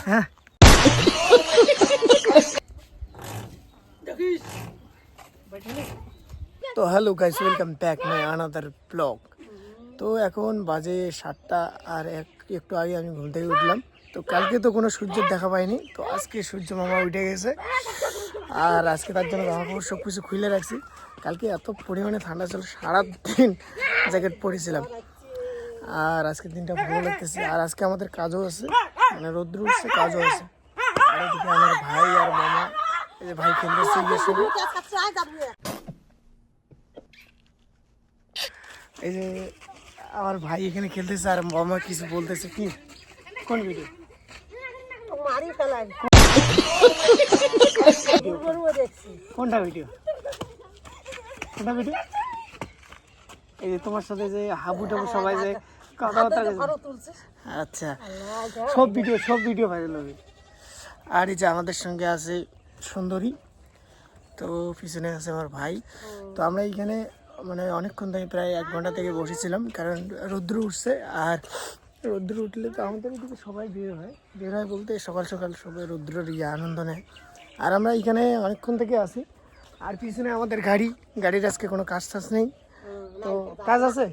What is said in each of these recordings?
হ্যাঁ তো hello guys, welcome back my another blog. তো এখন বাজে 7টা আর একটু আগে আমি ঘুম থেকে উঠলাম। তো কালকে তো কোনো সূর্যের দেখা পাইনি, তো আজকে সূর্য মামা উঠে গেছে আর আজকে তার জন্য জামা কাপড় সব কিছু খুলে রাখছি। কালকে এত পরিমাণে ঠান্ডা ছিল, সারাদিন জ্যাকেট পরেছিলাম আর আজকের দিনটা ভালো লাগতেছে। আর আজকে আমাদের কাজও আছে, মানে রোদ্র উঠছে, কাজও আছে। আর এদিকে আমার ভাই আর মামা, এই যে ভাই খেলতেছে গিয়ে শুরু, এই যে আমার ভাই এখানে খেলতেছে আর মামা কিছু বলতেছে। কি কোন ভিডিও? কোনটা ভিডিও? কোনটা ভিডিও? এই যে তোমার সাথে যে হাবু টাবু সবাই যে কথাবার্তা, আচ্ছা সব ভিডিও ভাইরাল হবে। আর এই যে আমাদের সঙ্গে আছে সুন্দরী, তো পিছনে আছে আমার ভাই। তো আমরা এইখানে মানে অনেকক্ষণ থেকে প্রায় 1 ঘন্টা থেকে বসেছিলাম, কারণ রৌদ্র উঠছে। আর রৌদ্র উঠলে তো আমাদের এদিকে সবাই বের হয় বলতে সকাল সকাল সবাই রৌদ্রের আনন্দ নেয়। আর আমরা এইখানে অনেকক্ষণ থেকে আসি। আর পিছনে আমাদের গাড়ির আজকে কোনো কাজ নেই, তো কাজ আছে।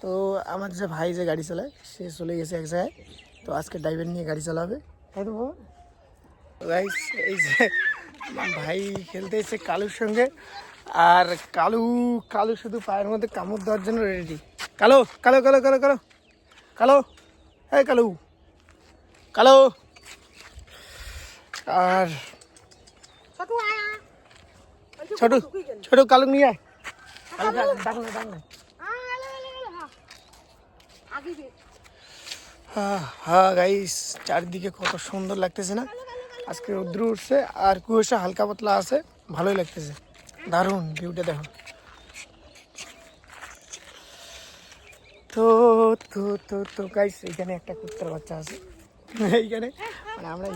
তো আমার যে ভাই যে গাড়ি চালায় সে চলে গেছে এক জায়গায়, তো আজকে ড্রাইভার নিয়ে গাড়ি চালাবে, তাই তো বাবা। গাইস এই যে ভাই খেলতে এসেছে কালুর সঙ্গে, আর কালু শুধু পায়ের মধ্যে কামড় দেওয়ার জন্য রেডি। কালো কালো কালো কালো কালো কালো, হ্যাঁ কালু কালো। আর ছোট কালু নিয়ে আয়, হ্যাঁ গাইস চারদিকে কত সুন্দর লাগতেছে না? আজকে রৌদ্র উঠছে আর কুয়াশা হালকা পাতলা আছে, ভালোই লাগতেছে, দারুণ ভিউটা দেখো। তো তো তো তো গাইস এইখানে একটা কুত্তার বাচ্চা আছে এইখানে, মানে আমরা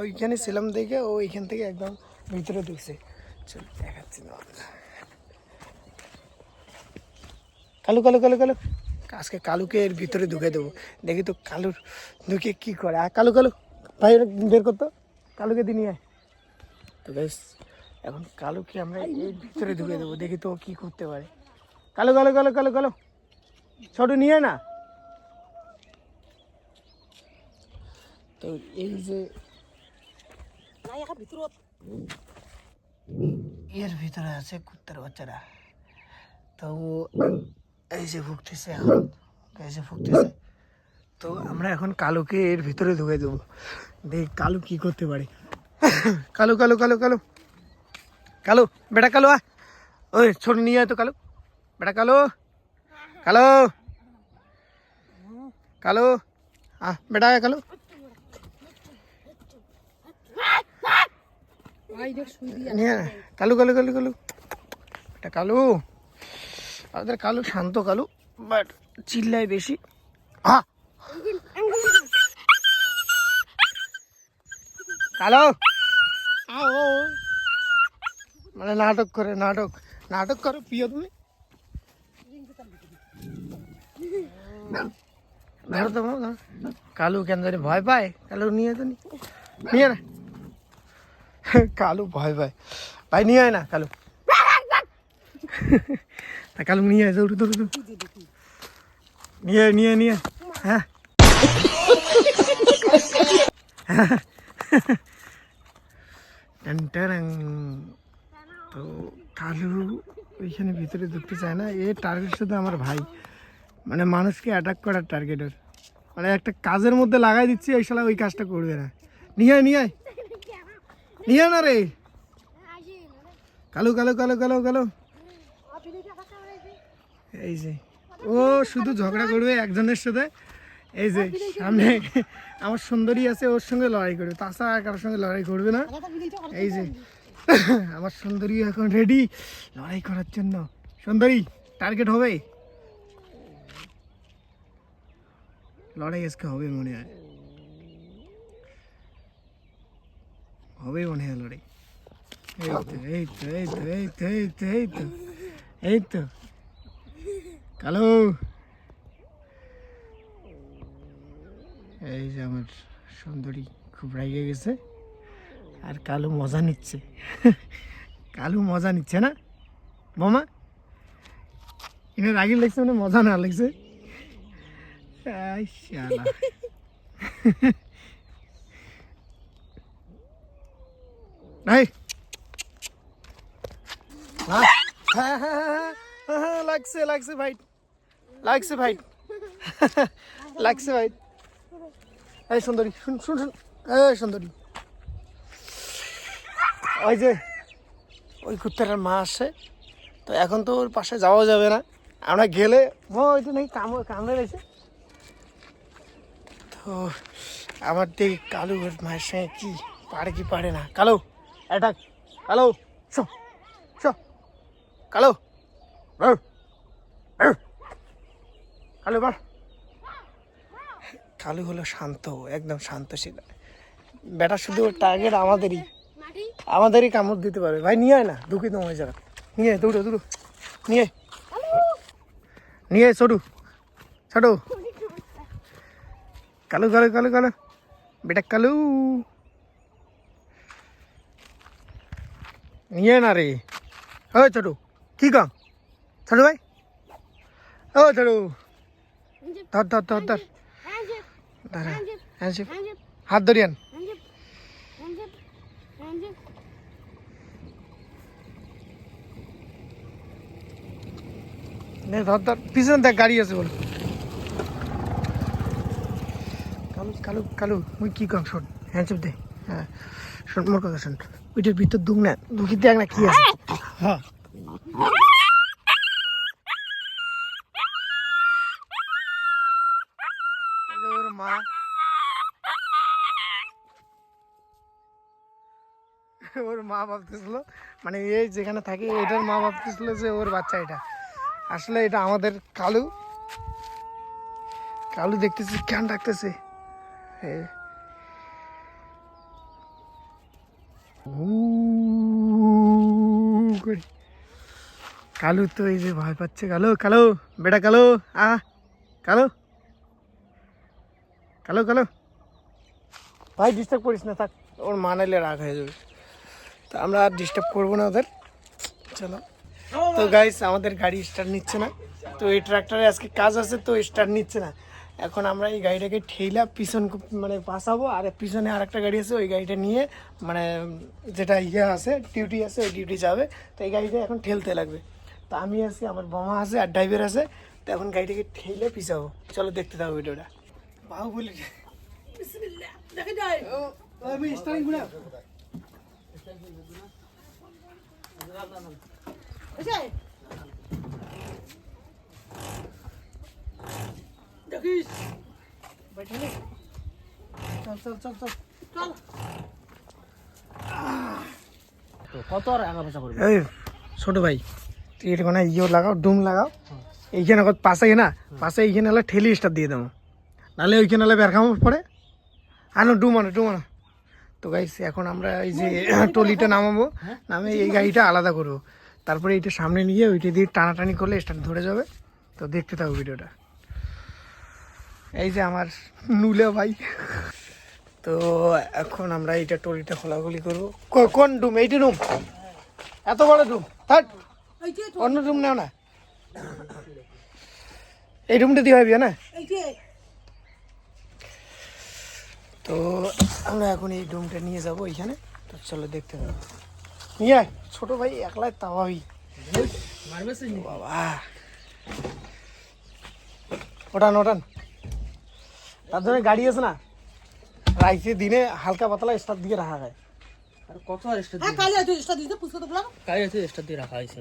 ওইখানে ছিলাম দেখে ও এইখান থেকে একদম ভিতরে ঢুকছে। চল দেখাচ্ছি না, কালু কালু কালু কালু, আজকে কালুকে এর ভিতরে ঢুকে দেবো, দেখি তো কালুর ঢুকে কি করে। আর কালু ভাই বের করতো, কালুকে দিয়ে নিয়ে আয়। তো বেশ এখন কালুকে আমরা এর ভিতরে ঢুকে দেবো, দেখি তো কি করতে পারে। কালু কালু কালু কালু কালু, ছোট নিয়ে না। তো এই যে এর ভিতরে আছে কুত্তার বাচ্চারা, তো এই যে ভুগতেছে এখন, তো আমরা এখন কালুকে এর ভিতরে ঢুকে দেবো, দেখ কালু কি করতে পারে। কালু কালু কালু কালু কালু, বেটা কালু আ, ওই ছোট নিয়ে আয় তো কালু, বেটা কালু কালু কালু বেটা কালু। কালু কালু কালু কালু, এটা কালু, আমাদের কালু শান্ত কালু, বাট চিল্লায় বেশি। কালু মানে নাটক করো প্রিয়, তুমি ধরো তো কালু কেন জানি ভয় পায়, কালু নিয়ে তো নিয়ে না, কালু ভয় পায় ভাই, নিয়ে আয় না কালু, কালু নিয়ে আয়, দৌড় নিয়ে হ্যাঁ তো কালু ওইখানে ভিতরে ঢুকতে চায় না। এ টার্গেট শুধু আমার ভাই, মানে মানুষকে অ্যাটাক করার টার্গেটের, মানে একটা কাজের মধ্যে লাগাই দিচ্ছি, ওই শালা ওই কাজটা করবে না। নিয়ে না রে কালু কালু কালু কালু কালু। এই যে ও শুধু ঝগড়া করবে একজনের সাথে, এই যে সামনে আমার সুন্দরী আছে, ওর সঙ্গে লড়াই করবে, তাছাড়া আর কারোর সঙ্গে লড়াই করবে না। এই যে আমার সুন্দরী এখন রেডি লড়াই করার জন্য। সুন্দরী টার্গেট হবে, লড়াই আজকে হবে মনে হয়, লড়াই। এই তো কালো, এই যে আমার সুন্দরী খুব রাগে গেছে আর কালু মজা নিচ্ছে। কালু মজা নিচ্ছে না বোমা? এনে রাগি লাগছে মানে মজা না লাগছে? এই শালা। এই লাগছে লাগছে ভাই, লাগছে ভাই, লাগছে ভাই। এই সুন্দরী শুন শুন শুন, এই সুন্দরী, ওই যে ওই কুত্তাটার মা আসে, তো এখন তো ওর পাশে যাওয়া যাবে না, আমরা গেলে ওইটা নাকি কামড়ে রয়েছে। তো আমার দেখি কালু ওর মায়ের সঙ্গে কি পারে কি পারে না। কালো এটা কালো, শো শো কালো, কালু বার। কালু হলো শান্ত, একদম শান্ত ছিল বেটা, শুধু টার্গেট আমাদেরই কামড় দিতে পারবে। ভাই নিয়ে আয় না, দুঃখিত ওই জায়গা নিয়ে আয়, দৌড়ো দৌড়ো নিয়ে নিয়ে ছোটু ছোটু, কালু কালু কালু কালু বেটা কালু নিয়ে না রে। ও ছোটু কি কাম ছোটু ভাই, ও ছোটু ধর ধর ধর ধর, দাঁড়া হাত ধরিয়ান। ধর ধর, পিছনে দেখ গাড়ি আছে বল। কালু কালু কালু মুই কি কাম শোন, হ্যান্ডসেপ দে। হ্যাঁ শোন মোর কথা শোন, ওইটার ভিতর দুঃখ না, দুঃখি দেখ না কি আছে। হ্যাঁ ওর মা, ওর মা ভাবতেছিল মানে এই যেখানে থাকে এটার মা ভাবতেছিল যে ওর বাচ্চা এটা, আসলে এটা আমাদের কালু। কালু দেখতেছি কেন ডাকতেছে, কালু তো এই যে ভয় পাচ্ছে। কালু কালু বেটা কালু, কালু কালু কালু ভাই ডিস্টার্ব করিস না, থাক, ওর মা নাইলে রাগ হয়ে যাবে। তো আমরা আর ডিস্টার্ব করবো না ওদের, চলো। তো গাইস আমাদের গাড়ি স্টার্ট নিচ্ছে না, তো এই ট্রাক্টরে আজকে কাজ আছে তো স্টার্ট নিচ্ছে না। এখন আমরা এই গাড়িটাকে ঠেলা পিছন মানে পাশাবো, আর পিছনে আর একটা গাড়ি আছে ওই গাড়িটা নিয়ে মানে যেটা ইয়ে আছে ডিউটি আছে ওই ডিউটি যাবে। তো এই গাড়িটা এখন ঠেলতে লাগবে। তো আমি আছি, আমার বোমা আছে আর ড্রাইভার আছে, তো এখন গাড়িটাকে ঠেলে পিছাবো। চলো দেখতে থাকো ভিডিওটা। বাহু বলি আমি স্টার্টিং গুলো দেখিস बैठे चल चल चल चल चल तो কত আর আগা পাশা করবে। এই ছোট ভাই তুই এটা কোনা ইও লাগাও, ডুম লাগাও এইখানে কত পাশে না, পাশে এইখানে হলে ঠেলি স্টার দিয়ে দেবো, নাহলে ওইখানে হলে বের খামো পড়ে। আনো ডুম আনো ডুম আনো। তো গাইস এখন আমরা এই যে টলিটা নামাবো, নামে এই গাড়িটা আলাদা করবো, তারপরে এইটা সামনে নিয়ে ওইটা দিয়ে টানাটানি করলে স্টার ধরে যাবে। তো দেখতে থাকো ভিডিওটা। এই যে আমার নুলে ভাই, তো এখন আমরা এইটা টলিটা খোলাখুলি করবো। কোন ডুম? এইটা ডুম, এত বড় ডুম, থাক অন্য ডুম নেও না, এই ডুমটা দিয়ে হবে না। তো আমরা এখন এই ডুমটা নিয়ে যাবো এইখানে, তো চলো দেখতে পাবো। নিয়ে আয় ছোট ভাই, একলাই তাওয়াবি বাবা, ওটান ওটান, তার জন্য গাড়ি আছে না, রাইতে দিনে হালকা পাতলা স্টার দিয়ে রাখা যায়। আর কত আর স্টার দিয়ে, কালি আছে স্টার দিতে পুষ্প তো বলা, কালি আছে স্টার দিয়ে রাখা হইছে।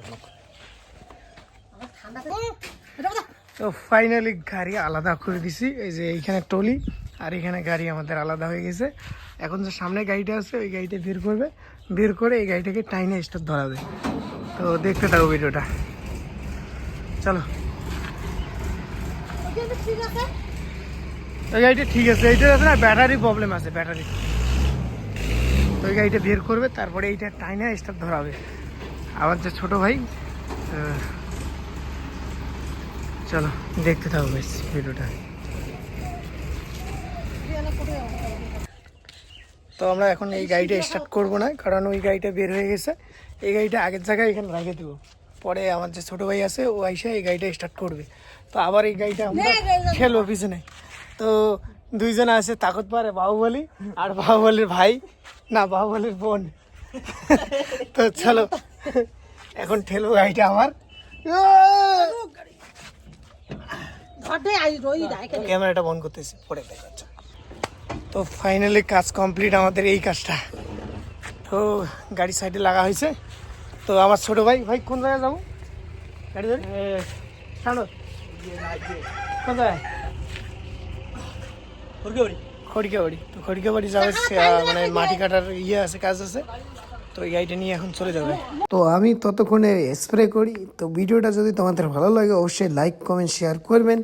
তো ফাইনালি গাড়ি আলাদা করে দিছি, এই যে এইখানে টলি আর এখানে গাড়ি আমাদের আলাদা হয়ে গেছে। এখন যে সামনে গাড়িটা আছে ওই গাড়িটা বের করবে, বের করে এই গাড়িটাকে টাইনে স্টার ধরাবে। তো দেখতে থাকো ভিডিওটা, চলো। ওই গাড়িটা ঠিক আছে, এইটা আছে না ব্যাটারি প্রবলেম আছে, ব্যাটারি। তো ওই গাড়িটা বের করবে, তারপরে এইটা টাইনে স্টার ধরাবে। আবার যে ছোট ভাই, চলো দেখতে থাকো বেশ ভিডিওটা। তো আমরা এখন এই গাড়িটা স্টার্ট করব না, কারণ ওই গাড়িটা বের হয়ে গেছে। এই গাড়িটা আগের জায়গায় এখানে রেখে দেবো, পরে আমার যে ছোটো ভাই আছে ও আইসা এই গাড়িটা স্টার্ট করবে। তো আবার এই গাড়িটা আমরা খেলবো পিছনে। তো দুইজনে আছে তাকত পারে বাহুবলী আর বাহুবলীর ভাই, না বাহুবলীর বোন। তো চলো এখন ঠেলো গাড়িটা আমার। ক্যামেরাটা বন্ধ করতেছি, পরে দেখাচ্ছি। তো ফাইনালি কাজ কমপ্লিট আমাদের এই কাজটা। তো গাড়ি সাইডে লাগা হয়েছে। তো আমার ছোট ভাই, ভাই কোন জায়গায় যাবো গাড়ি ধরে? কোথায়? খড়িকাবাড়ি। তো খড়িকাবাড়ি যাবে, মানে মাটি কাটার ইয়ে আছে, কাজ আছে। তো এই গাড়িটা নিয়ে এখন চলে যাবে। তো আমি ততক্ষণে স্প্রে করি। তো ভিডিওটা যদি তোমাদের ভালো লাগে অবশ্যই লাইক কমেন্ট শেয়ার করবেন।